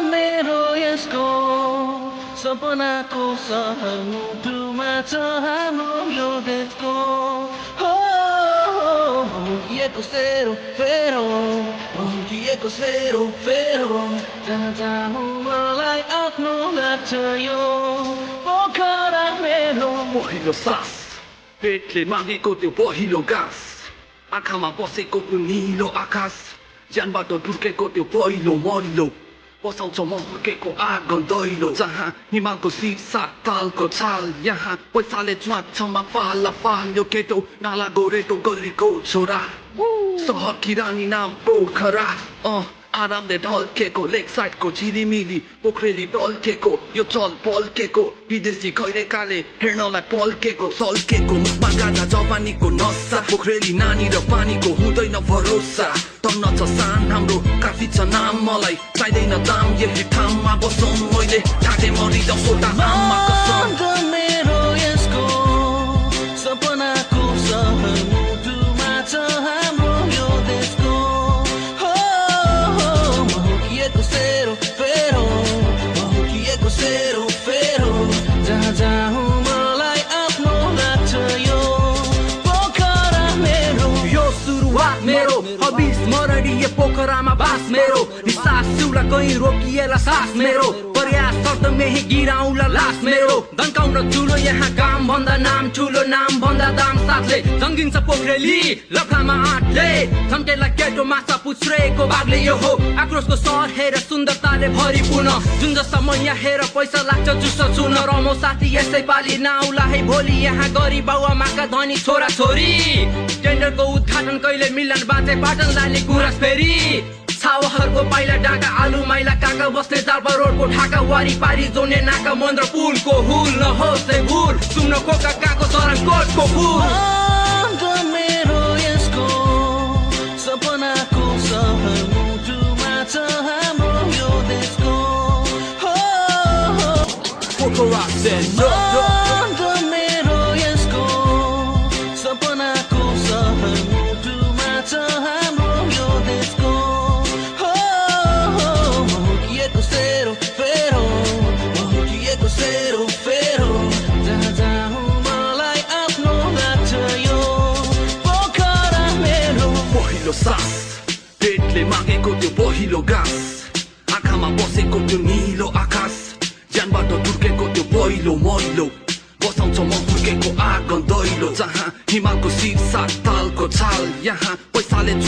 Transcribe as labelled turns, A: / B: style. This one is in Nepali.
A: मेरो यसको सपनाको सहर मुटुमा छ हाम्रो यो देशको हुर्किएको सेरो फेरो जहाँ जानु मलाई आफ्नो लाग्छ यो पोखरा मेरो
B: पहिलो सास पेटले मागेको त्यो पहिलो घाँस आँखामा बसेको त्यो निलो आकाश ज्यानबाट धुर्केको त्यो पहिलो मरिलो बसाउँछ म हुर्केको आँगन दैलो जहाँ हिमालको सिसा तालको छाल यहाँ पैसाले च्वाच्छमा पाला पाल्यो केटो नाला गोरेटो गलीको छोरा सहर किरानी नाम पोखरा आरामले ढल्केको लेक साइडको झिलिमिली पोखरेली ढल्केको यो चल पल्केको विदेशी खैरेकाले हेर्नलाई पल्केको सल्केको मुखमा गाजा जवानीको नसा पोखरेली नानी र पानीको हुँदैन भरोसा तन्न छ सान हाम्रो काफी छ नाम मलाई चाहिँदैन दाम यही ठाउँमा बसौँ मैले ढाँटे मरिद सोटा आमा कसम
A: मेरो यसको सपनाको सहर मुटुमा छ हाम्रो यो देशको सेरो जहाँ जाऊँ मलाई आफ्नो लाग्छ यो पोखरा मेरो
C: यो सुरुवात मेरो हबी स्मरणीय यो पोखरामा बास मेरो निसास सिउला कहीँ रोकिएला सास मेरो प्रयास शब्द मेही गिराउँला लास मेरो धन्काउन ठुलो यहाँ काम भन्दा नाम ठुलो नाम भन्दा दाम साथले जङ्गिन्छ पोखरेली लखामा आँटले थम्केला केटो माछा पुछ्रेको बागले यो हो आक्रोशको सहर हेर सुन्दरताले भरिपूर्ण जुन जसम्म यहाँ हेर पैसा लाग्छ जुस चुन रमो साथी यसै पालि नआउला है भोलि यहाँ गरी बाउआमाका धनी छोरा छोरी टेन्डरको उद्घाटन कहिले मिलन बाँचे पाटन लाने कुरा फेरि छावाहरूको पाइला डाका आलु माइला काका बस्ने जालपा रोडको ढाका वारिपारी जोने नाका मन्त्र पुलको हुल नहोस् है भुल सुम्न कोका काको सरन कोटको फुल
A: मेरो यसको सपनाको सहर मुटुमा छ हाम्रो यो देशको मेरो यसको सपनाको सहर मुटुमा छ हाम्रो यो देशको सेरो फेरो जहाँ जाऊँ मलाई आफ्नो लाग्छ यो पोखरा मेरो
B: पहिलो सास पेटले मागेको त्यो पहिलो घाँस आँखामा बसेको त्यो निलो आकाश ज्यानबाट धुर्केको त्यो पहिलो मरिलो बसाउँछ म हुर्केको आँगन दैलो जहाँ हिमालको सिसा तालको छाल यहाँ पैसाले